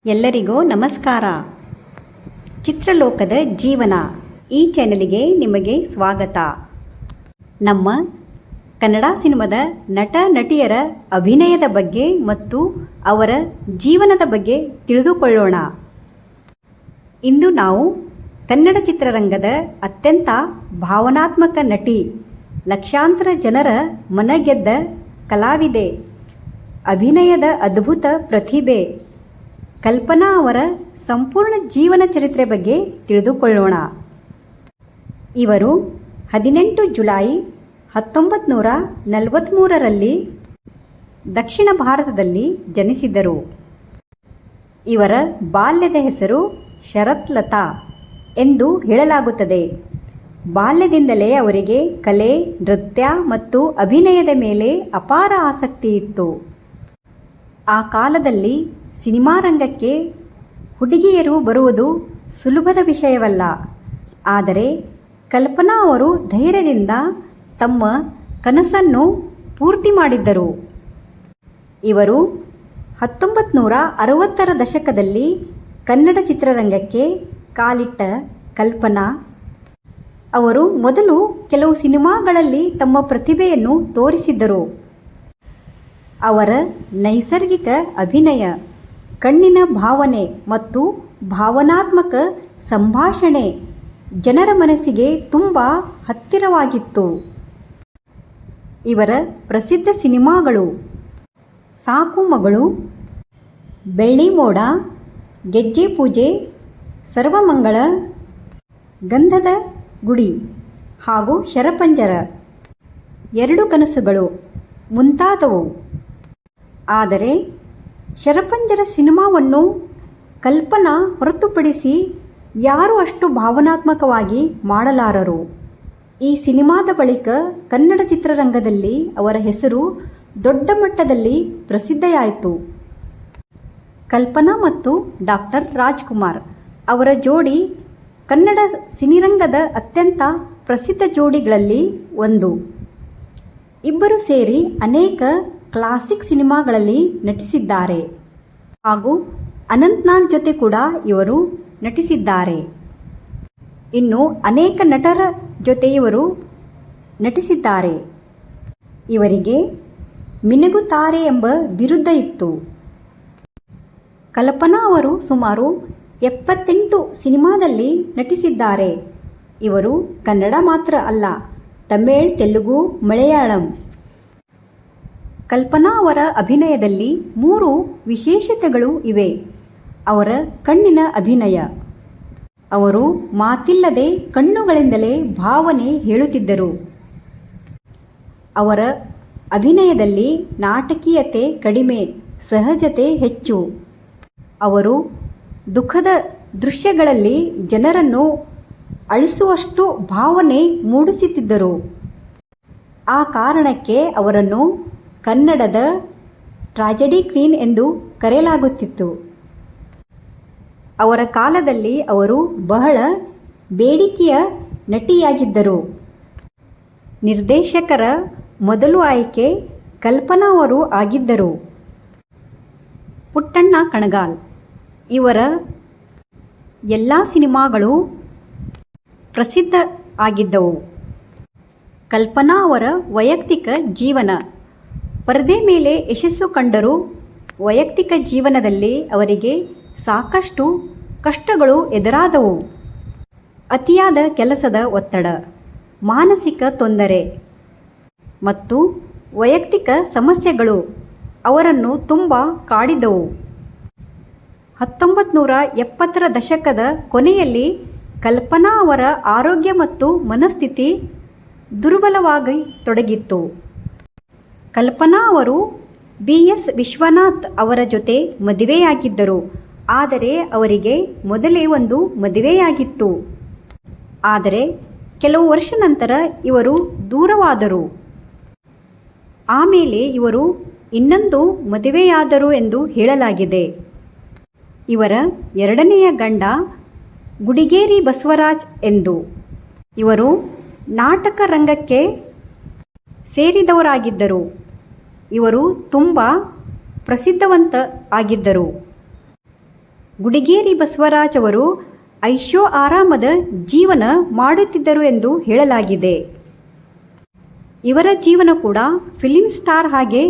ಎಲ್ಲರಿಗೂ ನಮಸ್ಕಾರ. ಚಿತ್ರಲೋಕದ ಜೀವನ ಈ ಚಾನಲಿಗೆ ನಿಮಗೆ ಸ್ವಾಗತ. ನಮ್ಮ ಕನ್ನಡ ಸಿನಿಮಾದ ನಟ ನಟಿಯರ ಅಭಿನಯದ ಬಗ್ಗೆ ಮತ್ತು ಅವರ ಜೀವನದ ಬಗ್ಗೆ ತಿಳಿದುಕೊಳ್ಳೋಣ. ಇಂದು ನಾವು ಕನ್ನಡ ಚಿತ್ರರಂಗದ ಅತ್ಯಂತ ಭಾವನಾತ್ಮಕ ನಟಿ, ಲಕ್ಷಾಂತರ ಜನರ ಮನಗೆದ್ದ ಕಲಾವಿದೆ, ಅಭಿನಯದ ಅದ್ಭುತ ಪ್ರತಿಭೆ ಕಲ್ಪನಾ ಅವರ ಸಂಪೂರ್ಣ ಜೀವನ ಚರಿತ್ರೆ ಬಗ್ಗೆ ತಿಳಿದುಕೊಳ್ಳೋಣ. ಇವರು 18 ಜುಲೈ 1943ರಲ್ಲಿ ದಕ್ಷಿಣ ಭಾರತದಲ್ಲಿ ಜನಿಸಿದರು. ಇವರ ಬಾಲ್ಯದ ಹೆಸರು ಶರತ್ ಲತಾ ಎಂದು ಹೇಳಲಾಗುತ್ತದೆ. ಬಾಲ್ಯದಿಂದಲೇ ಅವರಿಗೆ ಕಲೆ, ನೃತ್ಯ ಮತ್ತು ಅಭಿನಯದ ಮೇಲೆ ಅಪಾರ ಆಸಕ್ತಿ ಇತ್ತು. ಆ ಕಾಲದಲ್ಲಿ ಸಿನಿಮಾ ರಂಗಕ್ಕೆ ಹುಡುಗಿಯರು ಬರುವುದು ಸುಲಭದ ವಿಷಯವಲ್ಲ. ಆದರೆ ಕಲ್ಪನಾ ಅವರು ಧೈರ್ಯದಿಂದ ತಮ್ಮ ಕನಸನ್ನು ಪೂರ್ತಿ ಮಾಡಿದ್ದರು. ಇವರು 1960ರ ದಶಕದಲ್ಲಿ ಕನ್ನಡ ಚಿತ್ರರಂಗಕ್ಕೆ ಕಾಲಿಟ್ಟ ಕಲ್ಪನಾ ಅವರು ಮೊದಲು ಕೆಲವು ಸಿನಿಮಾಗಳಲ್ಲಿ ತಮ್ಮ ಪ್ರತಿಭೆಯನ್ನು ತೋರಿಸಿದ್ದರು. ಅವರ ನೈಸರ್ಗಿಕ ಅಭಿನಯ, ಕಣ್ಣಿನ ಭಾವನೆ ಮತ್ತು ಭಾವನಾತ್ಮಕ ಸಂಭಾಷಣೆ ಜನರ ಮನಸ್ಸಿಗೆ ತುಂಬ ಹತ್ತಿರವಾಗಿತ್ತು. ಇವರ ಪ್ರಸಿದ್ಧ ಸಿನಿಮಾಗಳು ಸಾಕು ಮಗಳು, ಬೆಳ್ಳಿ ಮೋಡ, ಗೆಜ್ಜೆ ಪೂಜೆ, ಸರ್ವಮಂಗಳ, ಗಂಧದ ಗುಡಿ ಹಾಗೂ ಶರಪಂಜರ, ಎರಡು ಕನಸುಗಳು ಮುಂತಾದವು. ಆದರೆ ಶರಪಂಜರ ಸಿನಿಮಾವನ್ನು ಕಲ್ಪನಾ ಹೊರತುಪಡಿಸಿ ಯಾರೂ ಅಷ್ಟು ಭಾವನಾತ್ಮಕವಾಗಿ ಮಾಡಲಾರರು. ಈ ಸಿನಿಮಾದ ಬಳಿಕ ಕನ್ನಡ ಚಿತ್ರರಂಗದಲ್ಲಿ ಅವರ ಹೆಸರು ದೊಡ್ಡ ಮಟ್ಟದಲ್ಲಿ ಪ್ರಸಿದ್ಧಿಯಾಯಿತು. ಕಲ್ಪನಾ ಮತ್ತು ಡಾಕ್ಟರ್ ರಾಜ್ಕುಮಾರ್ ಅವರ ಜೋಡಿ ಕನ್ನಡ ಸಿನಿರಂಗದ ಅತ್ಯಂತ ಪ್ರಸಿದ್ಧ ಜೋಡಿಗಳಲ್ಲಿ ಒಂದು. ಇಬ್ಬರು ಸೇರಿ ಅನೇಕ ಕ್ಲಾಸಿಕ್ ಸಿನಿಮಾಗಳಲ್ಲಿ ನಟಿಸಿದ್ದಾರೆ ಹಾಗೂ ಅನಂತ್ ನಾಗ್ ಜೊತೆ ಕೂಡ ಇವರು ನಟಿಸಿದ್ದಾರೆ. ಇನ್ನು ಅನೇಕ ನಟರ ಜೊತೆ ಇವರು ನಟಿಸಿದ್ದಾರೆ. ಇವರಿಗೆ ಮಿನುಗುತಾರೆ ಎಂಬ ಬಿರುದ ಇತ್ತು. ಕಲ್ಪನಾ ಅವರು ಸುಮಾರು 78 ಸಿನಿಮಾದಲ್ಲಿ ನಟಿಸಿದ್ದಾರೆ. ಇವರು ಕನ್ನಡ ಮಾತ್ರ ಅಲ್ಲ, ತಮಿಳ್, ತೆಲುಗು, ಮಲಯಾಳಂ. ಕಲ್ಪನಾ ಅವರ ಅಭಿನಯದಲ್ಲಿ 3 ವಿಶೇಷತೆಗಳು ಇವೆ. ಅವರ ಕಣ್ಣಿನ ಅಭಿನಯ. ಅವರು ಮಾತಿಲ್ಲದೆ ಕಣ್ಣುಗಳಿಂದಲೇ ಭಾವನೆ ಹೇಳುತ್ತಿದ್ದರು. ಅವರ ಅಭಿನಯದಲ್ಲಿ ನಾಟಕೀಯತೆ ಕಡಿಮೆ, ಸಹಜತೆ ಹೆಚ್ಚು. ಅವರು ದುಃಖದ ದೃಶ್ಯಗಳಲ್ಲಿ ಜನರನ್ನು ಅಳಿಸುವಷ್ಟು ಭಾವನೆ ಮೂಡಿಸುತ್ತಿದ್ದರು. ಆ ಕಾರಣಕ್ಕೆ ಅವರನ್ನು ಕನ್ನಡದ ಟ್ರಾಜೆಡಿ ಕ್ವೀನ್ ಎಂದು ಕರೆಯಲಾಗುತ್ತಿತ್ತು. ಅವರ ಕಾಲದಲ್ಲಿ ಅವರು ಬಹಳ ಬೇಡಿಕೆಯ ನಟಿಯಾಗಿದ್ದರು. ನಿರ್ದೇಶಕರ ಮೊದಲು ಆಯ್ಕೆ ಕಲ್ಪನಾ ಅವರು ಆಗಿದ್ದರು. ಪುಟ್ಟಣ್ಣ ಕಣಗಾಲ್ ಇವರ ಎಲ್ಲ ಸಿನಿಮಾಗಳು ಪ್ರಸಿದ್ಧ ಆಗಿದ್ದವು. ಕಲ್ಪನಾ ಅವರ ವೈಯಕ್ತಿಕ ಜೀವನ. ಪರದೆ ಮೇಲೆ ಯಶಸ್ಸು ಕಂಡರೂ ವೈಯಕ್ತಿಕ ಜೀವನದಲ್ಲಿ ಅವರಿಗೆ ಸಾಕಷ್ಟು ಕಷ್ಟಗಳು ಎದುರಾದವು. ಅತಿಯಾದ ಕೆಲಸದ ಒತ್ತಡ, ಮಾನಸಿಕ ತೊಂದರೆ ಮತ್ತು ವೈಯಕ್ತಿಕ ಸಮಸ್ಯೆಗಳು ಅವರನ್ನು ತುಂಬ ಕಾಡಿದವು. 1970ರ ದಶಕದ ಕೊನೆಯಲ್ಲಿ ಕಲ್ಪನಾ ಅವರ ಆರೋಗ್ಯ ಮತ್ತು ಮನಸ್ಥಿತಿ ದುರ್ಬಲವಾಗಿ ತೊಡಗಿತ್ತು. ಕಲ್ಪನಾ ಅವರು BS ವಿಶ್ವನಾಥ್ ಅವರ ಜೊತೆ ಮದುವೆಯಾಗಿದ್ದರು. ಆದರೆ ಅವರಿಗೆ ಮೊದಲೇ ಒಂದು ಮದುವೆಯಾಗಿತ್ತು. ಆದರೆ ಕೆಲವು ವರ್ಷ ನಂತರ ಇವರು ದೂರವಾದರು. ಆಮೇಲೆ ಇವರು ಇನ್ನೊಂದು ಮದುವೆಯಾದರು ಎಂದು ಹೇಳಲಾಗಿದೆ. ಇವರ ಎರಡನೆಯ ಗಂಡ ಗುಡಿಗೇರಿ ಬಸವರಾಜ್ ಎಂದು. ಇವರು ನಾಟಕ ರಂಗಕ್ಕೆ ಸೇರಿದವರಾಗಿದ್ದರು. ಇವರು ತುಂಬ ಪ್ರಸಿದ್ಧವಂತ ಆಗಿದ್ದರು. ಗುಡಿಗೇರಿ ಬಸವರಾಜ್ ಅವರು ಐಷೋ ಆರಾಮದ ಜೀವನ ಮಾಡುತ್ತಿದ್ದರು ಎಂದು ಹೇಳಲಾಗಿದೆ. ಇವರ ಜೀವನ ಕೂಡ ಫಿಲಿಂ ಸ್ಟಾರ್ ಹಾಗೆ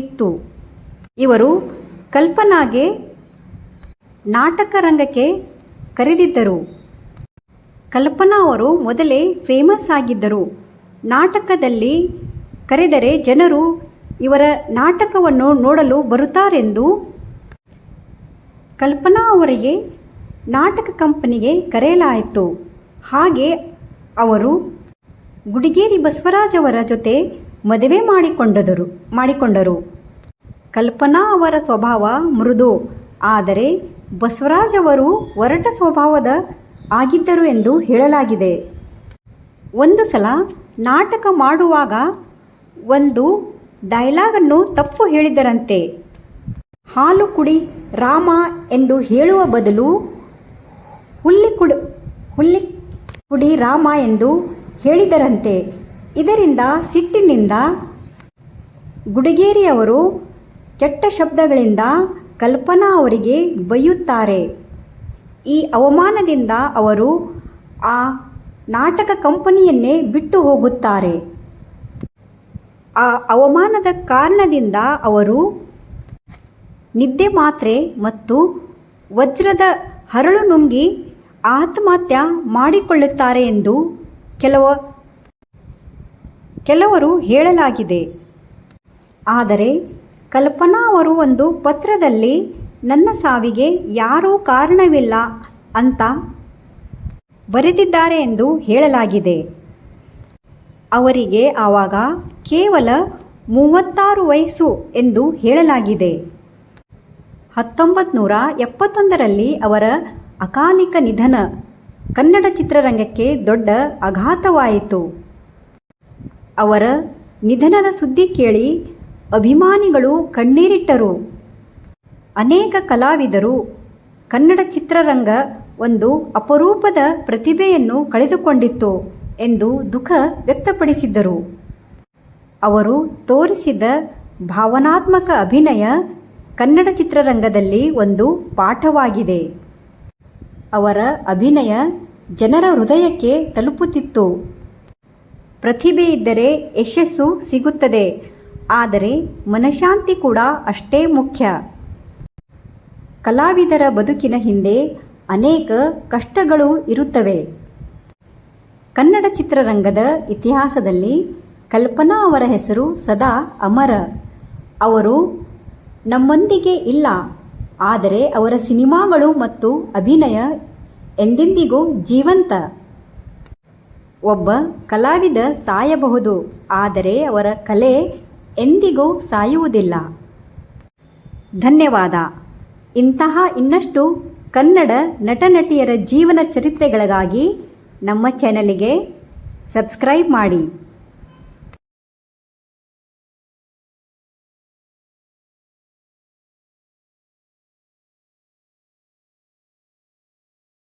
ಇತ್ತು. ಇವರು ಕಲ್ಪನಾಗೆ ನಾಟಕ ರಂಗಕ್ಕೆ ಕರೆದಿದ್ದರು. ಕಲ್ಪನಾ ಅವರು ಮೊದಲೇ ಫೇಮಸ್ ಆಗಿದ್ದರು. ನಾಟಕದಲ್ಲಿ ಕರೆದರೆ ಜನರು ಇವರ ನಾಟಕವನ್ನು ನೋಡಲು ಬರುತ್ತಾರೆಂದು ಕಲ್ಪನಾ ಅವರಿಗೆ ನಾಟಕ ಕಂಪನಿಗೆ ಕರೆಯಲಾಯಿತು. ಹಾಗೆ ಅವರು ಗುಡಿಗೇರಿ ಬಸವರಾಜ್ ಅವರ ಜೊತೆ ಮದುವೆ ಮಾಡಿಕೊಂಡರು. ಕಲ್ಪನಾ ಅವರ ಸ್ವಭಾವ ಮೃದು, ಆದರೆ ಬಸವರಾಜ್ ಅವರು ಒರಟ ಸ್ವಭಾವದ ಆಗಿದ್ದರು ಎಂದು ಹೇಳಲಾಗಿದೆ. ಒಂದು ಸಲ ನಾಟಕ ಮಾಡುವಾಗ ಒಂದು ಡೈಲಾಗನ್ನು ತಪ್ಪು ಹೇಳಿದರಂತೆ. ಹಾಲು ಕುಡಿ ರಾಮ ಎಂದು ಹೇಳುವ ಬದಲು ಹುಲ್ಲಿ ಕುಡಿ ರಾಮ ಎಂದು ಹೇಳಿದರಂತೆ. ಇದರಿಂದ ಸಿಟ್ಟಿನಿಂದ ಗುಡಿಗೇರಿಯವರು ಕೆಟ್ಟ ಶಬ್ದಗಳಿಂದ ಕಲ್ಪನಾ ಅವರಿಗೆ ಬೈಯುತ್ತಾರೆ. ಈ ಅವಮಾನದಿಂದ ಅವರು ಆ ನಾಟಕ ಕಂಪನಿಯನ್ನೇ ಬಿಟ್ಟು ಹೋಗುತ್ತಾರೆ. ಆ ಅವಮಾನದ ಕಾರಣದಿಂದ ಅವರು ನಿದ್ದೆ ಮಾತ್ರೆ ಮತ್ತು ವಜ್ರದ ಹರಳು ನುಂಗಿ ಆತ್ಮಹತ್ಯೆ ಮಾಡಿಕೊಳ್ಳುತ್ತಾರೆ ಎಂದು ಕೆಲವರು ಹೇಳಲಾಗಿದೆ. ಆದರೆ ಕಲ್ಪನಾ ಅವರು ಒಂದು ಪತ್ರದಲ್ಲಿ ನನ್ನ ಸಾವಿಗೆ ಯಾರೂ ಕಾರಣವಿಲ್ಲ ಅಂತ ಬರೆದಿದ್ದಾರೆ ಎಂದು ಹೇಳಲಾಗಿದೆ. ಅವರಿಗೆ ಆವಾಗ ಕೇವಲ 36 ವಯಸ್ಸು ಎಂದು ಹೇಳಲಾಗಿದೆ. 1971ರಲ್ಲಿ ಅವರ ಅಕಾಲಿಕ ನಿಧನ ಕನ್ನಡ ಚಿತ್ರರಂಗಕ್ಕೆ ದೊಡ್ಡ ಆಘಾತವಾಯಿತು. ಅವರ ನಿಧನದ ಸುದ್ದಿ ಕೇಳಿ ಅಭಿಮಾನಿಗಳು ಕಣ್ಣೀರಿಟ್ಟರು. ಅನೇಕ ಕಲಾವಿದರು ಕನ್ನಡ ಚಿತ್ರರಂಗ ಒಂದು ಅಪರೂಪದ ಪ್ರತಿಭೆಯನ್ನು ಕಳೆದುಕೊಂಡಿತ್ತು ಎಂದು ದುಃಖ ವ್ಯಕ್ತಪಡಿಸಿದ್ದರು. ಅವರು ತೋರಿಸಿದ ಭಾವನಾತ್ಮಕ ಅಭಿನಯ ಕನ್ನಡ ಚಿತ್ರರಂಗದಲ್ಲಿ ಒಂದು ಪಾಠವಾಗಿದೆ. ಅವರ ಅಭಿನಯ ಜನರ ಹೃದಯಕ್ಕೆ ತಲುಪುತ್ತಿತ್ತು. ಪ್ರತಿಭೆ ಇದ್ದರೆ ಯಶಸ್ಸು ಸಿಗುತ್ತದೆ, ಆದರೆ ಮನಃಶಾಂತಿ ಕೂಡ ಅಷ್ಟೇ ಮುಖ್ಯ. ಕಲಾವಿದರ ಬದುಕಿನ ಹಿಂದೆ ಅನೇಕ ಕಷ್ಟಗಳು ಇರುತ್ತವೆ. ಕನ್ನಡ ಚಿತ್ರರಂಗದ ಇತಿಹಾಸದಲ್ಲಿ ಕಲ್ಪನಾ ಅವರ ಹೆಸರು ಸದಾ ಅಮರ. ಅವರು ನಮ್ಮೊಂದಿಗೆ ಇಲ್ಲ, ಆದರೆ ಅವರ ಸಿನಿಮಾಗಳು ಮತ್ತು ಅಭಿನಯ ಎಂದೆಂದಿಗೂ ಜೀವಂತ. ಒಬ್ಬ ಕಲಾವಿದ ಸಾಯಬಹುದು, ಆದರೆ ಅವರ ಕಲೆ ಎಂದಿಗೂ ಸಾಯುವುದಿಲ್ಲ. ಧನ್ಯವಾದ. ಇಂತಹ ಇನ್ನಷ್ಟು ಕನ್ನಡ ನಟ ನಟಿಯರ ಜೀವನ ಚರಿತ್ರೆಗಳಿಗಾಗಿ ನಮ್ಮ ಚಾನಲಿಗೆ ಸಬ್ಸ್ಕ್ರೈಬ್ ಮಾಡಿ.